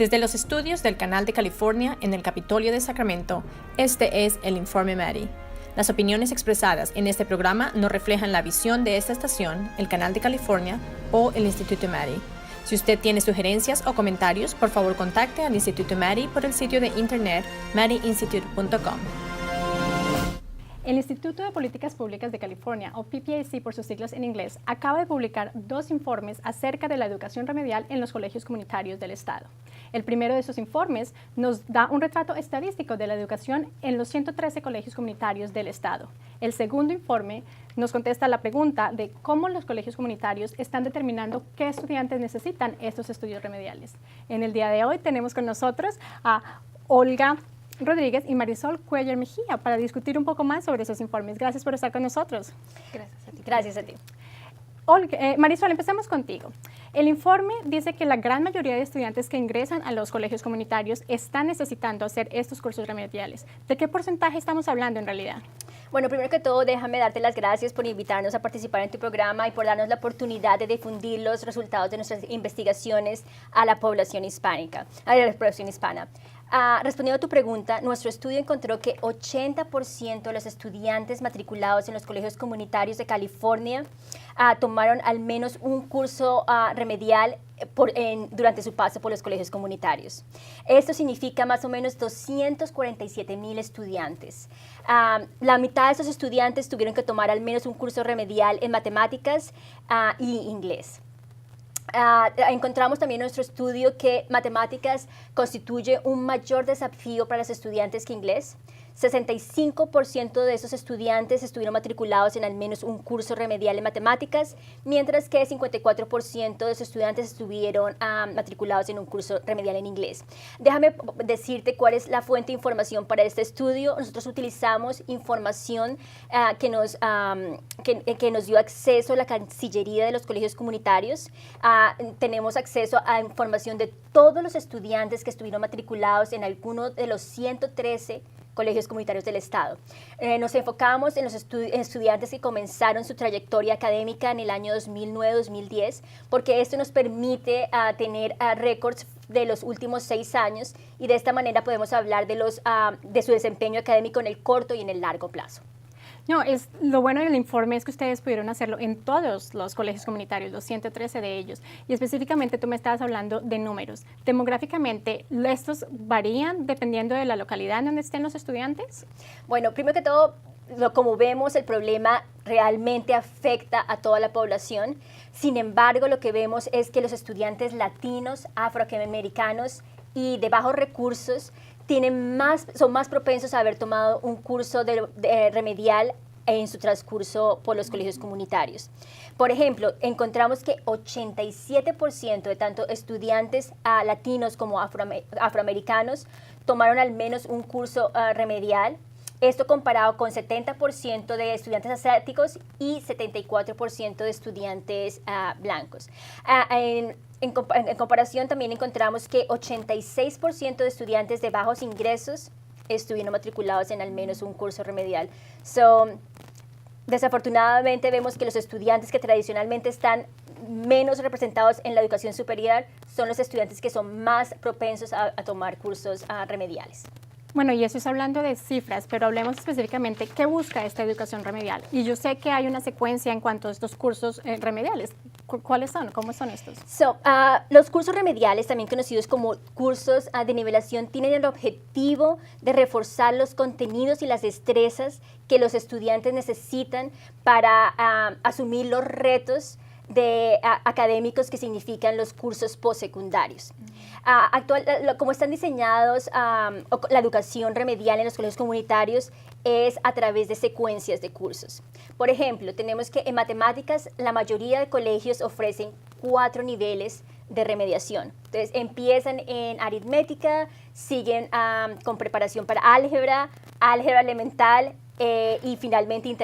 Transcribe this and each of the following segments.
Desde los estudios del Canal de California en el Capitolio de Sacramento, este es el Informe Maddie. Las opiniones expresadas en este programa no reflejan la visión de esta estación, el Canal de California o el Instituto Maddie. Si usted tiene sugerencias o comentarios, por favor contacte al Instituto Maddie por el sitio de internet maddieinstitute.com. El Instituto de Políticas Públicas de California, o PPAC por sus siglas en inglés, acaba de publicar 2 informes acerca de la educación remedial en los colegios comunitarios del Estado. El primero de esos informes nos da un retrato estadístico de la educación en los 113 colegios comunitarios del Estado. El segundo informe nos contesta la pregunta de cómo los colegios comunitarios están determinando qué estudiantes necesitan estos estudios remediales. En el día de hoy tenemos con nosotros a Olga Rodríguez y Marisol Cuellar Mejía para discutir un poco más sobre esos informes. Gracias por estar con nosotros. Gracias a ti. Gracias a ti. Marisol, empecemos contigo. El informe dice que la gran mayoría de estudiantes que ingresan a los colegios comunitarios están necesitando hacer estos cursos remediales. ¿De qué porcentaje estamos hablando en realidad? Bueno, primero que todo, déjame darte las gracias por invitarnos a participar en tu programa y por darnos la oportunidad de difundir los resultados de nuestras investigaciones a la población hispánica, a la población hispana. Respondiendo a tu pregunta, nuestro estudio encontró que 80% de los estudiantes matriculados en los colegios comunitarios de California tomaron al menos un curso remedial durante su paso por los colegios comunitarios. Esto significa más o menos 247,000 estudiantes. La mitad de esos estudiantes tuvieron que tomar al menos un curso remedial en matemáticas y inglés. Encontramos también en nuestro estudio que matemáticas constituye un mayor desafío para los estudiantes que inglés. 65% de esos estudiantes estuvieron matriculados en al menos un curso remedial en matemáticas, mientras que 54% de esos estudiantes estuvieron matriculados en un curso remedial en inglés. Déjame decirte cuál es la fuente de información para este estudio. Nosotros utilizamos información que nos dio acceso a la Cancillería de los colegios comunitarios. Tenemos acceso a información de todos los estudiantes que estuvieron matriculados en alguno de los 113 colegios comunitarios del Estado. Nos enfocamos en los estudiantes que comenzaron su trayectoria académica en el año 2009-2010, porque esto nos permite tener récords de los últimos 6 años y de esta manera podemos hablar de su desempeño académico en el corto y en el largo plazo. No, lo bueno del informe es que ustedes pudieron hacerlo en todos los colegios comunitarios, los 113 de ellos. Y específicamente tú me estabas hablando de números. Demográficamente, ¿estos varían dependiendo de la localidad en donde estén los estudiantes? Bueno, primero que todo, como vemos, el problema realmente afecta a toda la población. Sin embargo, lo que vemos es que los estudiantes latinos, afroamericanos y de bajos recursos son más propensos a haber tomado un curso remedial en su transcurso por los colegios comunitarios. Por ejemplo, encontramos que 87% de tanto estudiantes latinos como afroamericanos tomaron al menos un curso remedial. Esto comparado con 70% de estudiantes asiáticos y 74% de estudiantes blancos. En comparación, también encontramos que 86% de estudiantes de bajos ingresos estuvieron matriculados en al menos un curso remedial. Desafortunadamente, vemos que los estudiantes que tradicionalmente están menos representados en la educación superior son los estudiantes que son más propensos a tomar cursos remediales. Bueno, y eso es hablando de cifras, pero hablemos específicamente qué busca esta educación remedial. Y yo sé que hay una secuencia en cuanto a estos cursos remediales. ¿Cuáles son? ¿Cómo son estos? Los cursos remediales, también conocidos como cursos de nivelación, tienen el objetivo de reforzar los contenidos y las destrezas que los estudiantes necesitan para asumir los retos académicos que significan los cursos postsecundarios. Como están diseñados, la educación remedial en los colegios comunitarios es a través de secuencias de cursos. Por ejemplo, tenemos que en matemáticas la mayoría de colegios ofrecen 4 niveles de remediación. Entonces empiezan en aritmética, siguen con preparación para álgebra elemental, y finalmente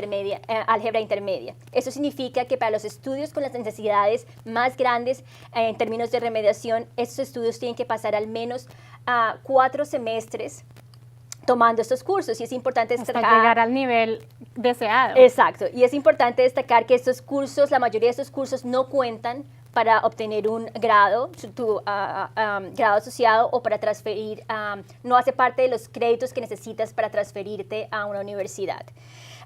álgebra intermedia. Eso significa que para los estudios con las necesidades más grandes en términos de remediación, estos estudios tienen que pasar al menos 4 semestres tomando estos cursos y es importante destacar... Hasta llegar al nivel deseado. Exacto, y es importante destacar que estos cursos, la mayoría de estos cursos no cuentan para obtener un grado, grado asociado o para transferir, no hace parte de los créditos que necesitas para transferirte a una universidad.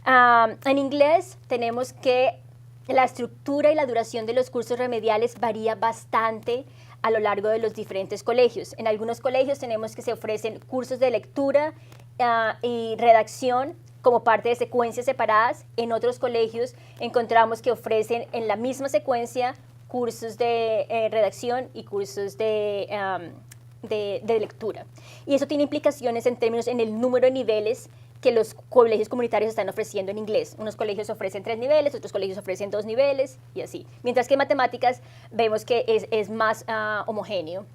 En inglés tenemos que la estructura y la duración de los cursos remediales varía bastante a lo largo de los diferentes colegios. En algunos colegios tenemos que se ofrecen cursos de lectura y redacción como parte de secuencias separadas. En otros colegios encontramos que ofrecen en la misma secuencia cursos de redacción y cursos de lectura. Y eso tiene implicaciones en términos en el número de niveles que los colegios comunitarios están ofreciendo en inglés. Unos colegios ofrecen 3 niveles, otros colegios ofrecen 2 niveles y así. Mientras que en matemáticas vemos que es más homogéneo.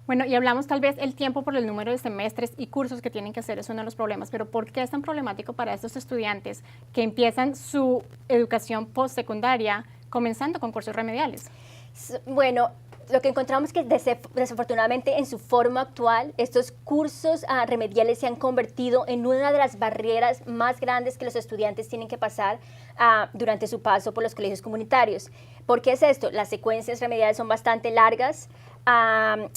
Bueno, y hablamos tal vez el tiempo por el número de semestres y cursos que tienen que hacer, es uno de los problemas, pero ¿por qué es tan problemático para estos estudiantes que empiezan su educación postsecundaria comenzando con cursos remediales? Bueno, lo que encontramos es que desafortunadamente en su forma actual, estos cursos remediales se han convertido en una de las barreras más grandes que los estudiantes tienen que pasar durante su paso por los colegios comunitarios. ¿Por qué es esto? Las secuencias remediales son bastante largas, la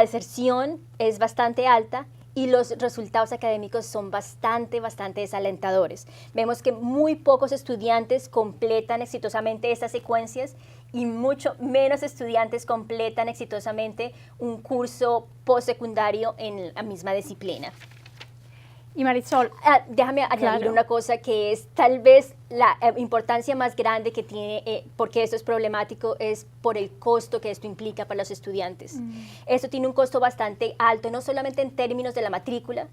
deserción es bastante alta y los resultados académicos son bastante desalentadores. Vemos que muy pocos estudiantes completan exitosamente estas secuencias y mucho menos estudiantes completan exitosamente un curso postsecundario en la misma disciplina. Y Marisol, déjame añadir una cosa que es tal vez la importancia más grande que tiene, porque esto es problemático, es por el costo que esto implica para los estudiantes. Esto tiene un costo bastante alto, no solamente en términos de la matrícula,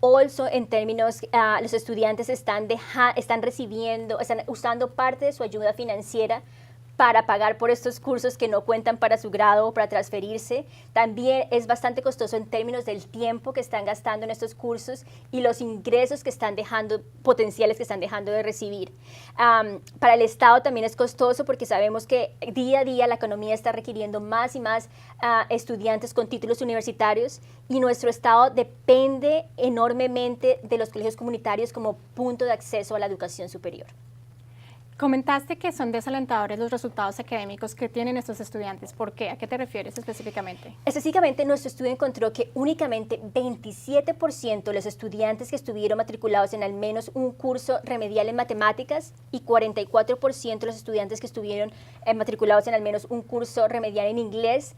also en términos, los estudiantes están usando parte de su ayuda financiera para pagar por estos cursos que no cuentan para su grado o para transferirse. También es bastante costoso en términos del tiempo que están gastando en estos cursos y los ingresos que están dejando, potenciales que están dejando de recibir. Para el Estado también es costoso porque sabemos que día a día la economía está requiriendo más y más estudiantes con títulos universitarios y nuestro Estado depende enormemente de los colegios comunitarios como punto de acceso a la educación superior. Comentaste que son desalentadores los resultados académicos que tienen estos estudiantes. ¿Por qué? ¿A qué te refieres específicamente? Específicamente, nuestro estudio encontró que únicamente 27% de los estudiantes que estuvieron matriculados en al menos un curso remedial en matemáticas y 44% de los estudiantes que estuvieron matriculados en al menos un curso remedial en inglés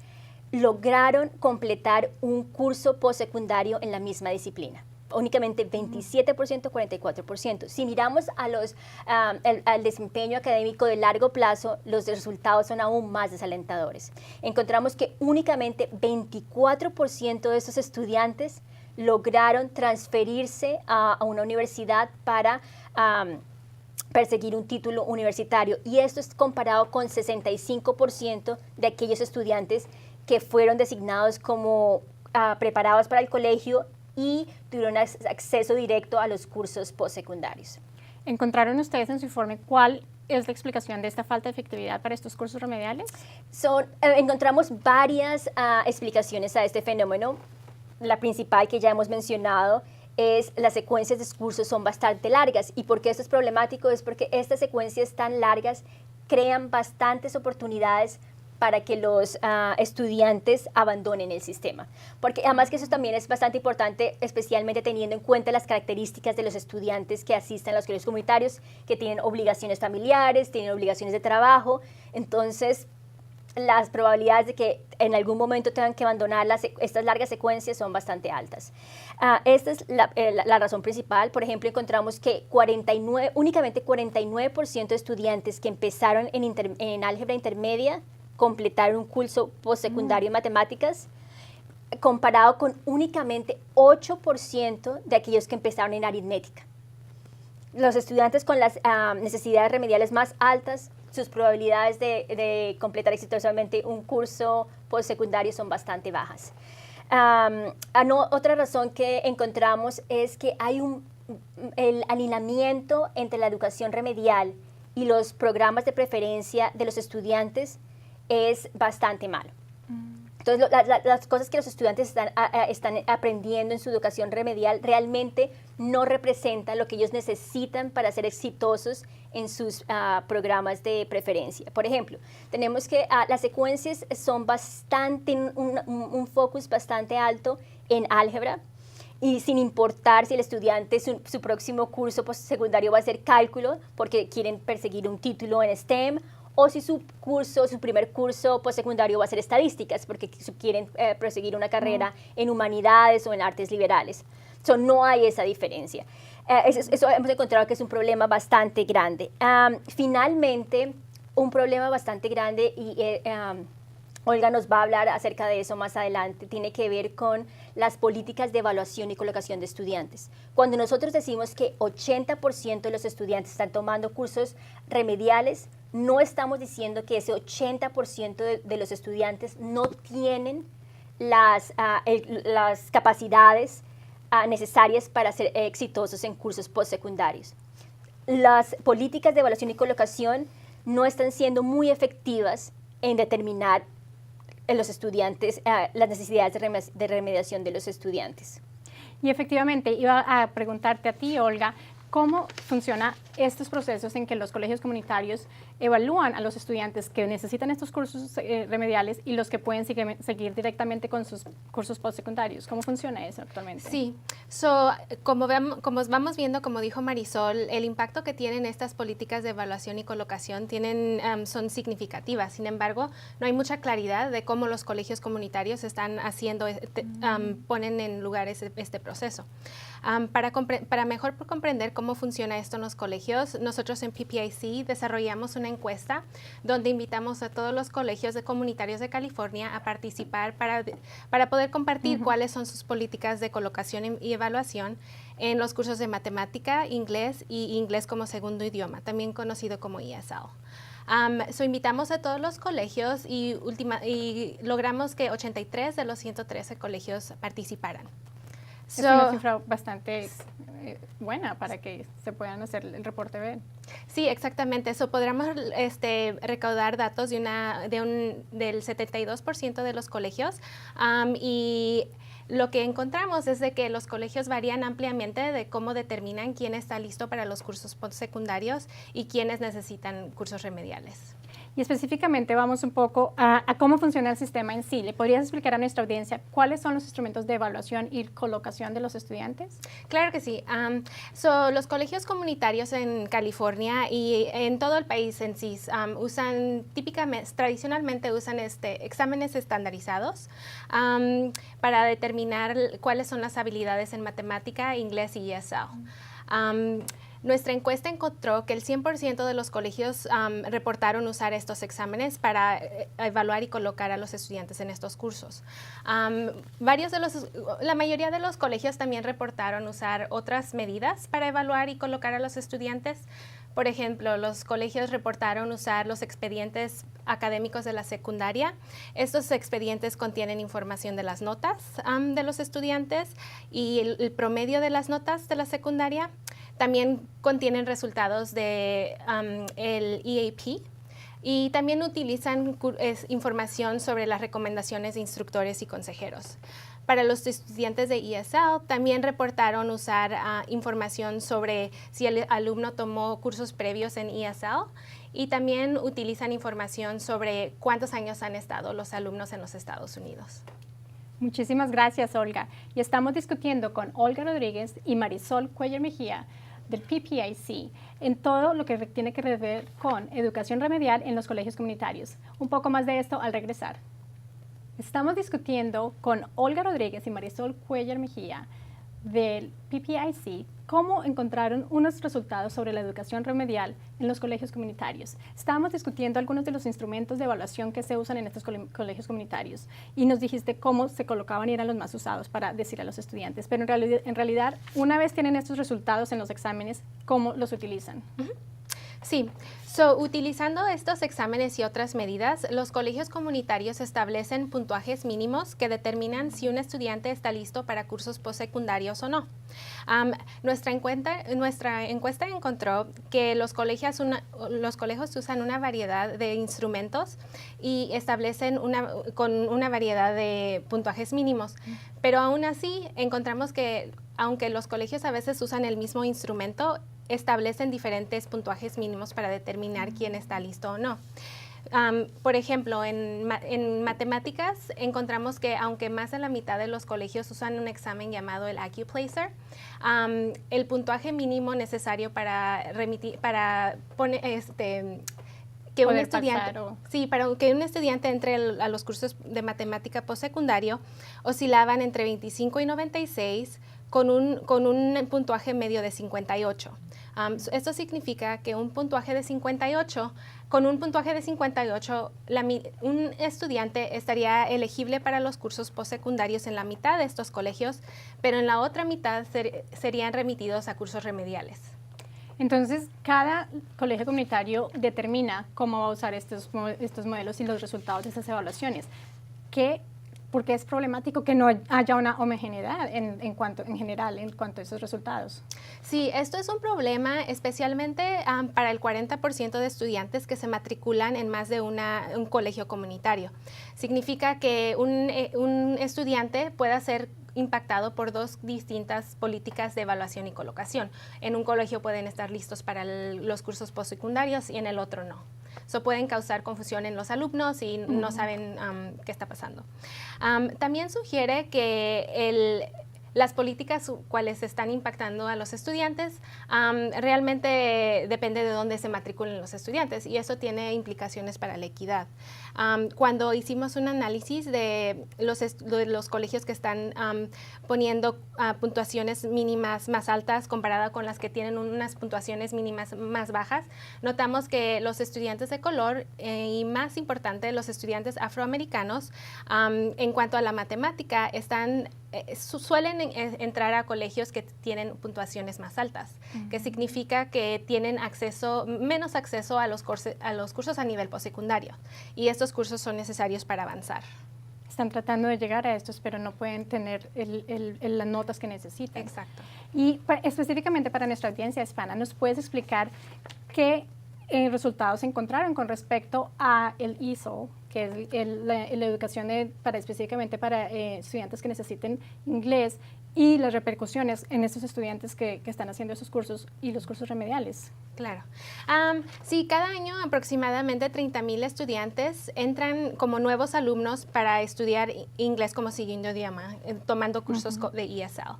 lograron completar un curso postsecundario en la misma disciplina. Únicamente 27%, 44%. Si miramos al desempeño académico de largo plazo, los resultados son aún más desalentadores. Encontramos que únicamente 24% de esos estudiantes lograron transferirse a una universidad para perseguir un título universitario, y esto es comparado con 65% de aquellos estudiantes que fueron designados como preparados para el colegio y tuvieron acceso directo a los cursos postsecundarios. ¿Encontraron ustedes en su informe cuál es la explicación de esta falta de efectividad para estos cursos remediales? Encontramos varias explicaciones a este fenómeno. La principal que ya hemos mencionado es las secuencias de cursos son bastante largas. ¿Y por qué esto es problemático? Es porque estas secuencias tan largas crean bastantes oportunidades para que los estudiantes abandonen el sistema. Porque además que eso también es bastante importante, especialmente teniendo en cuenta las características de los estudiantes que asisten a los colegios comunitarios, que tienen obligaciones familiares, tienen obligaciones de trabajo. Entonces, las probabilidades de que en algún momento tengan que abandonar estas largas secuencias son bastante altas. Esta es la razón principal. Por ejemplo, encontramos que únicamente 49% de estudiantes que empezaron en álgebra intermedia completar un curso postsecundario en matemáticas, comparado con únicamente 8% de aquellos que empezaron en aritmética. Los estudiantes con las necesidades remediales más altas, sus probabilidades de completar exitosamente un curso postsecundario son bastante bajas. Otra razón que encontramos es que hay el alineamiento entre la educación remedial y los programas de preferencia de los estudiantes es bastante malo. Entonces, las cosas que los estudiantes están aprendiendo en su educación remedial realmente no representan lo que ellos necesitan para ser exitosos en sus programas de preferencia. Por ejemplo, tenemos que las secuencias son tienen un focus bastante alto en álgebra, y sin importar si el estudiante su próximo curso postsecundario va a ser cálculo, porque quieren perseguir un título en STEM, o si su primer curso postsecundario va a ser estadísticas, porque quieren proseguir una carrera en humanidades o en artes liberales. No hay esa diferencia. Eso hemos encontrado que es un problema bastante grande. Finalmente, un problema bastante grande, y Olga nos va a hablar acerca de eso más adelante, tiene que ver con las políticas de evaluación y colocación de estudiantes. Cuando nosotros decimos que 80% de los estudiantes están tomando cursos remediales, no estamos diciendo que ese 80% de los estudiantes no tienen las capacidades necesarias para ser exitosos en cursos postsecundarios. Las políticas de evaluación y colocación no están siendo muy efectivas en determinar los estudiantes, las necesidades de remediación de los estudiantes. Y efectivamente, iba a preguntarte a ti, Olga, ¿cómo funcionan estos procesos en que los colegios comunitarios evalúan a los estudiantes que necesitan estos cursos remediales y los que pueden seguir directamente con sus cursos postsecundarios? ¿Cómo funciona eso actualmente? Sí, como vamos viendo, como dijo Marisol, el impacto que tienen estas políticas de evaluación y colocación son significativas. Sin embargo, no hay mucha claridad de cómo los colegios comunitarios están haciendo, ponen en lugar este proceso. Para mejor comprender cómo funciona esto en los colegios, nosotros en PPIC desarrollamos una encuesta donde invitamos a todos los colegios comunitarios de California a participar para poder compartir cuáles son sus políticas de colocación y evaluación en los cursos de matemática, inglés y inglés como segundo idioma, también conocido como ESL. Invitamos a todos los colegios y logramos que 83 de los 113 colegios participaran. Es una cifra bastante buena para que se puedan hacer el reporte B. Sí, exactamente. Podríamos recaudar datos del 72% de los colegios y lo que encontramos es de que los colegios varían ampliamente de cómo determinan quién está listo para los cursos postsecundarios y quiénes necesitan cursos remediales. Y específicamente vamos un poco a cómo funciona el sistema en sí. ¿Le podrías explicar a nuestra audiencia cuáles son los instrumentos de evaluación y colocación de los estudiantes? Claro que sí. Los colegios comunitarios en California y en todo el país en sí tradicionalmente usan exámenes estandarizados para determinar cuáles son las habilidades en matemática, inglés y ESL. Nuestra encuesta encontró que el 100% de los colegios reportaron usar estos exámenes para evaluar y colocar a los estudiantes en estos cursos. La mayoría de los colegios también reportaron usar otras medidas para evaluar y colocar a los estudiantes. Por ejemplo, los colegios reportaron usar los expedientes académicos de la secundaria. Estos expedientes contienen información de las notas de los estudiantes y el promedio de las notas de la secundaria. También contienen resultados de el EAP y también utilizan información sobre las recomendaciones de instructores y consejeros. Para los estudiantes de ESL también reportaron usar información sobre si el alumno tomó cursos previos en ESL y también utilizan información sobre cuántos años han estado los alumnos en los Estados Unidos. Muchísimas gracias, Olga. Y estamos discutiendo con Olga Rodríguez y Marisol Cuellar Mejía del PPIC en todo lo que tiene que ver con educación remedial en los colegios comunitarios. Un poco más de esto al regresar. Estamos discutiendo con Olga Rodríguez y Marisol Cuellar Mejía del PPIC cómo encontraron unos resultados sobre la educación remedial en los colegios comunitarios. Estábamos discutiendo algunos de los instrumentos de evaluación que se usan en estos colegios comunitarios y nos dijiste cómo se colocaban y eran los más usados para decir a los estudiantes. Pero en realidad, una vez tienen estos resultados en los exámenes, ¿cómo los utilizan? Sí, utilizando estos exámenes y otras medidas, los colegios comunitarios establecen puntuajes mínimos que determinan si un estudiante está listo para cursos postsecundarios o no. Nuestra encuesta encontró que los colegios usan una variedad de instrumentos y establecen con una variedad de puntuajes mínimos, pero aún así encontramos que aunque los colegios a veces usan el mismo instrumento, establecen diferentes puntuajes mínimos para determinar quién está listo o no. Por ejemplo, en matemáticas encontramos que aunque más de la mitad de los colegios usan un examen llamado el AccuPlacer, el puntaje mínimo necesario para que un estudiante, para que un estudiante entre a los cursos de matemática postsecundario oscilaban entre 25 y 96 con un puntaje medio de 58. Esto significa que con un puntaje de 58, un estudiante estaría elegible para los cursos postsecundarios en la mitad de estos colegios, pero en la otra mitad serían remitidos a cursos remediales. Entonces, cada colegio comunitario determina cómo va a usar estos modelos y los resultados de estas evaluaciones. Porque es problemático que no haya una homogeneidad en cuanto a esos resultados. Sí, esto es un problema especialmente para el 40% de estudiantes que se matriculan en más de un colegio comunitario. Significa que un estudiante pueda ser impactado por dos distintas políticas de evaluación y colocación. En un colegio pueden estar listos para los cursos postsecundarios y en el otro no. Eso pueden causar confusión en los alumnos y no saben qué está pasando. También sugiere que las políticas cuales están impactando a los estudiantes realmente depende de dónde se matriculen los estudiantes y eso tiene implicaciones para la equidad. Cuando hicimos un análisis de los colegios que están poniendo puntuaciones mínimas más altas comparada con las que tienen unas puntuaciones mínimas más bajas, notamos que los estudiantes de color y más importante los estudiantes afroamericanos en cuanto a la matemática suelen entrar a colegios que tienen puntuaciones más altas, que significa que tienen menos acceso a los cursos a nivel postsecundario y estos cursos son necesarios para avanzar. Están tratando de llegar a estos, pero no pueden tener las notas que necesitan. Exacto. Y específicamente para nuestra audiencia hispana, ¿nos puedes explicar qué resultados encontraron con respecto a el ESOL, que es la educación específicamente para estudiantes que necesiten inglés, y las repercusiones en estos estudiantes que están haciendo esos cursos y los cursos remediales? Claro. Sí, cada año aproximadamente 30,000 estudiantes entran como nuevos alumnos para estudiar inglés como segundo idioma, tomando cursos de ESL.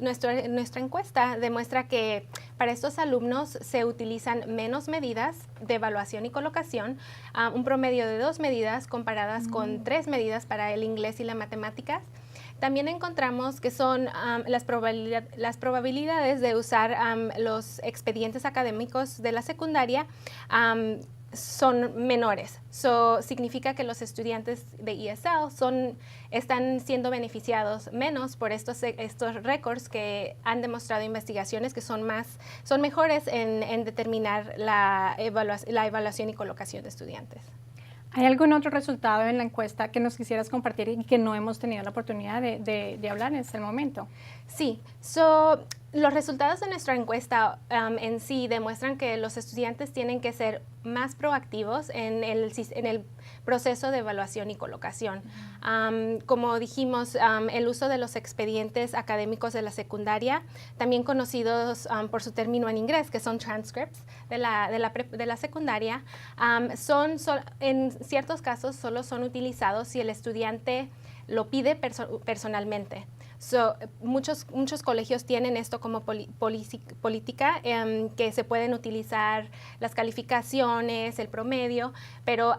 Nuestra encuesta demuestra que para estos alumnos se utilizan menos medidas de evaluación y colocación, un promedio de 2 medidas comparadas con 3 medidas para el inglés y las matemáticas. También encontramos que son las probabilidades de usar los expedientes académicos de la secundaria son menores. Significa que los estudiantes de ESL están siendo beneficiados menos por estos récords que han demostrado investigaciones que son mejores en determinar la evaluación y colocación de estudiantes. ¿Hay algún otro resultado en la encuesta que nos quisieras compartir y que no hemos tenido la oportunidad de hablar en este momento? Sí, los resultados de nuestra encuesta en sí demuestran que los estudiantes tienen que ser más proactivos en el proceso de evaluación y colocación. Como dijimos, el uso de los expedientes académicos de la secundaria, también conocidos por su término en inglés, que son transcripts de la secundaria, en ciertos casos solo son utilizados si el estudiante lo pide personalmente. Muchos colegios tienen esto como política, que se pueden utilizar las calificaciones, el promedio, pero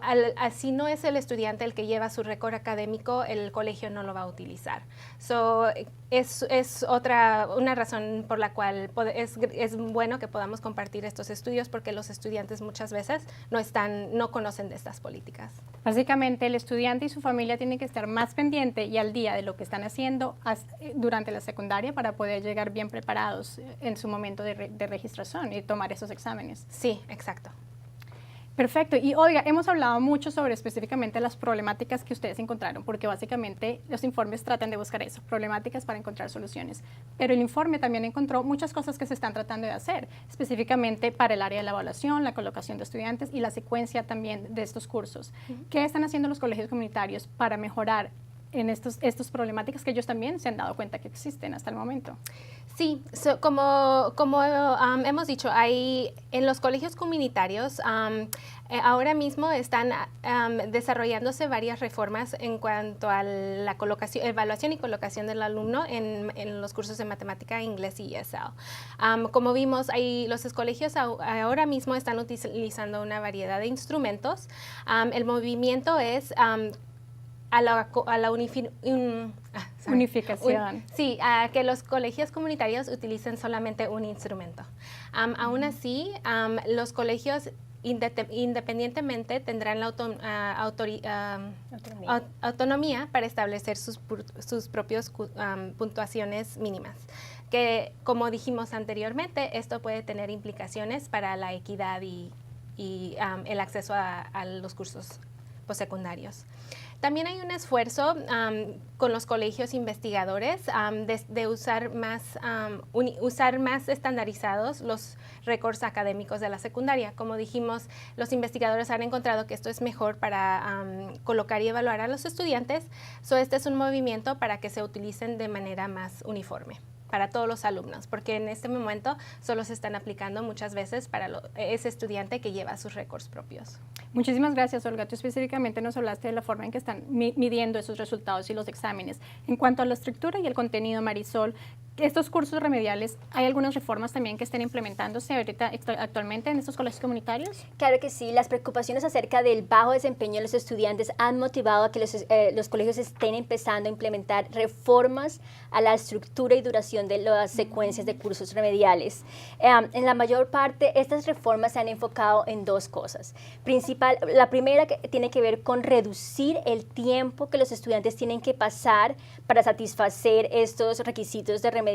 si no es el estudiante el que lleva su récord académico, el colegio no lo va a utilizar. es una razón por la cual es bueno que podamos compartir estos estudios, porque los estudiantes muchas veces no conocen de estas políticas. Básicamente, el estudiante y su familia tienen que estar más pendiente y al día de lo que están haciendo durante la secundaria para poder llegar bien preparados en su momento de registración y tomar esos exámenes. Sí, exacto. Perfecto. Y oiga, hemos hablado mucho sobre específicamente las problemáticas que ustedes encontraron, porque básicamente los informes tratan de buscar eso, problemáticas para encontrar soluciones. Pero el informe también encontró muchas cosas que se están tratando de hacer, específicamente para el área de la evaluación, la colocación de estudiantes y la secuencia también de estos cursos. ¿Qué están haciendo los colegios comunitarios para mejorar en estos problemáticas que ellos también se han dado cuenta que existen hasta el momento? Sí, como hemos dicho, en los colegios comunitarios ahora mismo están desarrollándose varias reformas en cuanto a la evaluación y colocación del alumno en los cursos de matemática, inglés y ESL. Como vimos, los colegios ahora mismo están utilizando una variedad de instrumentos. El movimiento es a la unificación. Sí, a que los colegios comunitarios utilicen solamente un instrumento. Aún así, los colegios independientemente tendrán la autonomía para establecer sus propias puntuaciones mínimas, que, como dijimos anteriormente, esto puede tener implicaciones para la equidad y el acceso a los cursos postsecundarios. También hay un esfuerzo con los colegios investigadores de usar más estandarizados los récords académicos de la secundaria. Como dijimos, los investigadores han encontrado que esto es mejor para colocar y evaluar a los estudiantes. Este es un movimiento para que se utilicen de manera más uniforme para todos los alumnos, porque en este momento solo se están aplicando muchas veces para ese estudiante que lleva sus récords propios. Muchísimas gracias, Olga. Tú específicamente nos hablaste de la forma en que están midiendo esos resultados y los exámenes. En cuanto a la estructura y el contenido, Marisol, estos cursos remediales, ¿hay algunas reformas también que estén implementándose ahorita actualmente en estos colegios comunitarios? Claro que sí. Las preocupaciones acerca del bajo desempeño de los estudiantes han motivado a que los colegios estén empezando a implementar reformas a la estructura y duración de las secuencias de cursos remediales. En la mayor parte, estas reformas se han enfocado en dos cosas. La primera que tiene que ver con reducir el tiempo que los estudiantes tienen que pasar para satisfacer estos requisitos de remediación,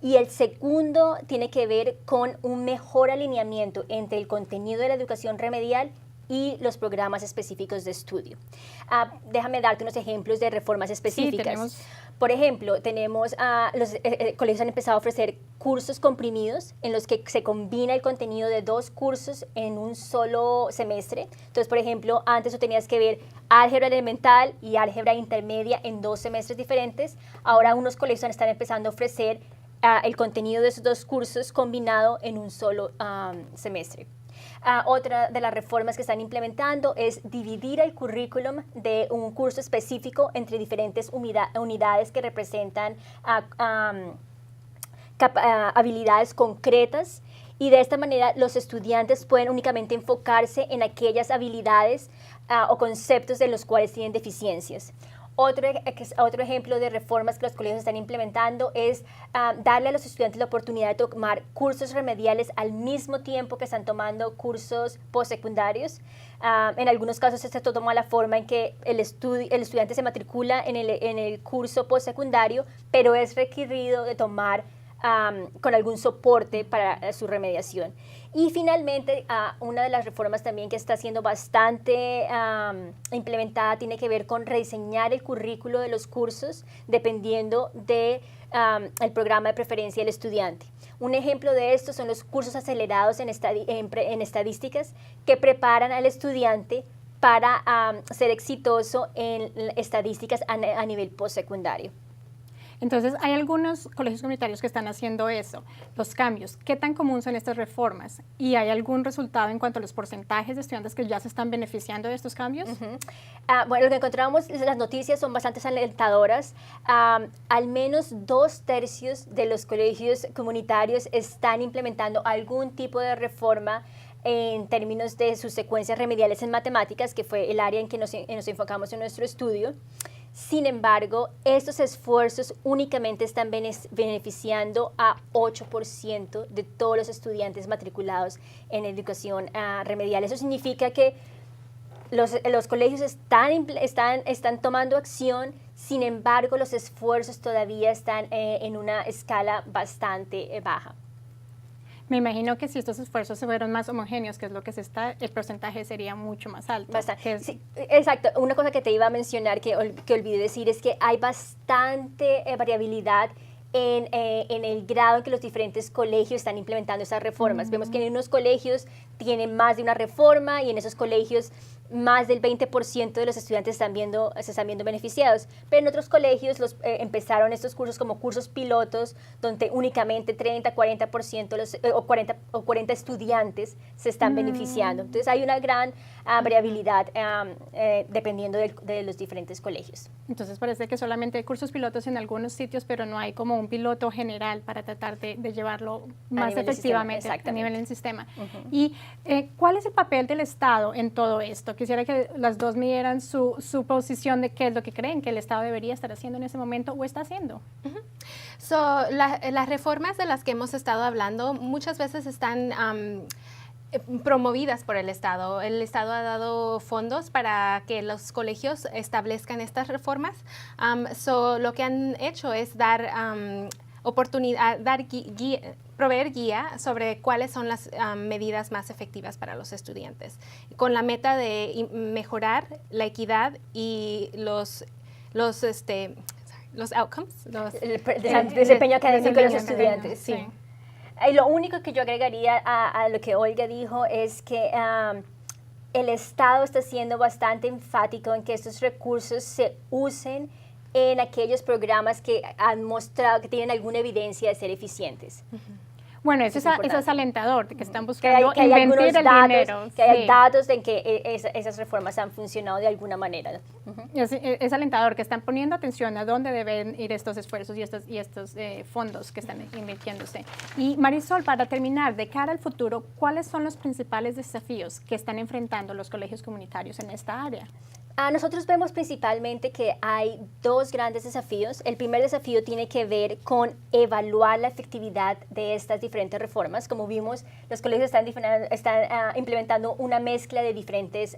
y el segundo tiene que ver con un mejor alineamiento entre el contenido de la educación remedial y los programas específicos de estudio. Déjame darte unos ejemplos de reformas específicas. Sí, por ejemplo, los colegios han empezado a ofrecer cursos comprimidos en los que se combina el contenido de 2 cursos en un solo semestre. Entonces, por ejemplo, antes tú tenías que ver álgebra elemental y álgebra intermedia en 2 semestres diferentes. Ahora unos colegios están empezando a ofrecer el contenido de esos 2 cursos combinado en un solo semestre. Otra de las reformas que están implementando es dividir el currículum de un curso específico entre diferentes unidades que representan habilidades concretas, y de esta manera los estudiantes pueden únicamente enfocarse en aquellas habilidades o conceptos de los cuales tienen deficiencias. Otro ejemplo de reformas que los colegios están implementando es darle a los estudiantes la oportunidad de tomar cursos remediales al mismo tiempo que están tomando cursos postsecundarios. En algunos casos esto toma la forma en que el estudiante se matricula en el curso postsecundario, pero es requerido de tomar con algún soporte para su remediación. Y finalmente, una de las reformas también que está siendo bastante implementada tiene que ver con rediseñar el currículo de los cursos dependiendo del programa de preferencia del estudiante. Un ejemplo de esto son los cursos acelerados en estadísticas, que preparan al estudiante para ser exitoso en estadísticas a nivel postsecundario. Entonces, hay algunos colegios comunitarios que están haciendo eso, los cambios. ¿Qué tan común son estas reformas? ¿Y hay algún resultado en cuanto a los porcentajes de estudiantes que ya se están beneficiando de estos cambios? Bueno, lo que encontramos, las noticias son bastante alentadoras. Al menos 2/3 de los colegios comunitarios están implementando algún tipo de reforma en términos de sus secuencias remediales en matemáticas, que fue el área en que nos enfocamos en nuestro estudio. Sin embargo, estos esfuerzos únicamente están beneficiando a 8% de todos los estudiantes matriculados en educación remedial. Eso significa que los colegios están tomando acción, sin embargo, los esfuerzos todavía están en una escala bastante baja. Me imagino que si estos esfuerzos se fueron más homogéneos, que es lo que se está, el porcentaje sería mucho más alto. Bastante. Sí, exacto. Una cosa que te iba a mencionar que olvidé decir es que hay bastante variabilidad en el grado en que los diferentes colegios están implementando esas reformas. Vemos que en unos colegios tienen más de una reforma y en esos colegios más del 20% de los estudiantes se están viendo beneficiados. Pero en otros colegios empezaron estos cursos como cursos pilotos, donde únicamente 30, 40% o 40 estudiantes se están beneficiando. Entonces hay una gran variabilidad dependiendo de los diferentes colegios. Entonces parece que solamente hay cursos pilotos en algunos sitios, pero no hay como un piloto general para tratar de llevarlo más efectivamente a nivel del sistema. ¿Y cuál es el papel del Estado en todo esto? Quisiera que las dos me dieran su posición de qué es lo que creen que el Estado debería estar haciendo en ese momento o está haciendo. Las reformas de las que hemos estado hablando muchas veces están promovidas por el Estado. El Estado ha dado fondos para que los colegios establezcan estas reformas. Lo que han hecho es dar proveer guía sobre cuáles son las medidas más efectivas para los estudiantes, con la meta de mejorar la equidad y los outcomes, el desempeño académico de los estudiantes. Sí. Y lo único que yo agregaría a lo que Olga dijo es que el Estado está siendo bastante enfático en que estos recursos se usen en aquellos programas que han mostrado que tienen alguna evidencia de ser eficientes. Bueno, eso es alentador, que están buscando que hay invertir el dinero. Que hay datos de que esas reformas han funcionado de alguna manera. Es alentador, que están poniendo atención a dónde deben ir estos esfuerzos y estos fondos que están invirtiéndose. Y Marisol, para terminar, de cara al futuro, ¿cuáles son los principales desafíos que están enfrentando los colegios comunitarios en esta área? Nosotros vemos principalmente que hay dos grandes desafíos. El primer desafío tiene que ver con evaluar la efectividad de estas diferentes reformas. Como vimos, los colegios están implementando una mezcla de diferentes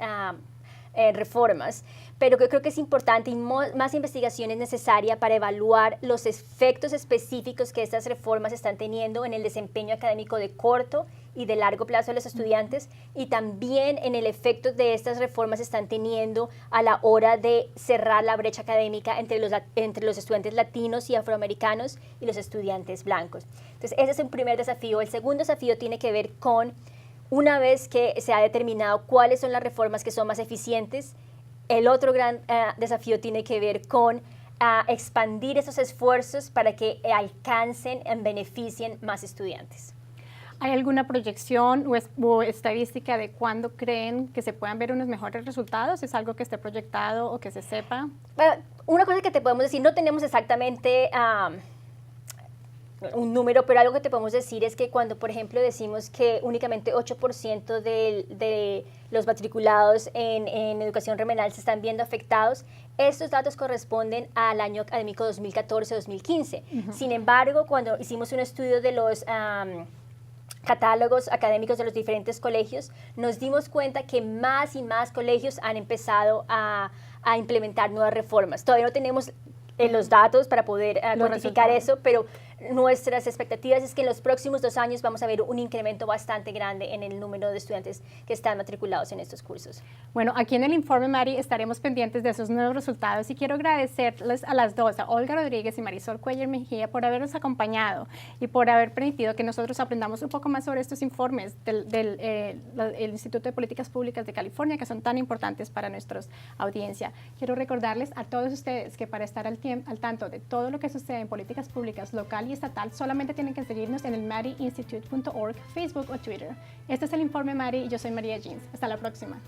reformas, pero yo creo que es importante y más investigación es necesaria para evaluar los efectos específicos que estas reformas están teniendo en el desempeño académico de corto y de largo plazo de los estudiantes y también en el efecto de estas reformas están teniendo a la hora de cerrar la brecha académica entre los estudiantes latinos y afroamericanos y los estudiantes blancos. Entonces, ese es un primer desafío. El segundo desafío tiene que ver con, una vez que se ha determinado cuáles son las reformas que son más eficientes, el otro gran desafío tiene que ver con expandir esos esfuerzos para que alcancen y beneficien más estudiantes. ¿Hay alguna proyección o estadística de cuándo creen que se puedan ver unos mejores resultados? ¿Es algo que esté proyectado o que se sepa? Una cosa que te podemos decir, no tenemos exactamente un número, pero algo que te podemos decir es que cuando, por ejemplo, decimos que únicamente 8% de los matriculados en educación remedial se están viendo afectados, estos datos corresponden al año académico 2014-2015. Sin embargo, cuando hicimos un estudio de los catálogos académicos de los diferentes colegios, nos dimos cuenta que más y más colegios han empezado a implementar nuevas reformas. Todavía no tenemos los datos para poder cuantificar eso, pero nuestras expectativas es que en los próximos 2 años vamos a ver un incremento bastante grande en el número de estudiantes que están matriculados en estos cursos. Bueno, aquí en el Informe Mari estaremos pendientes de esos nuevos resultados y quiero agradecerles a las dos, a Olga Rodríguez y Marisol Cuellar Mejía, por habernos acompañado y por haber permitido que nosotros aprendamos un poco más sobre estos informes del Instituto de Políticas Públicas de California, que son tan importantes para nuestra audiencia. Quiero recordarles a todos ustedes que para estar al tanto de todo lo que sucede en políticas públicas local y estatal, solamente tienen que seguirnos en el mariinstitute.org, Facebook o Twitter. Este es el Informe Mari y yo soy María Jeans. Hasta la próxima.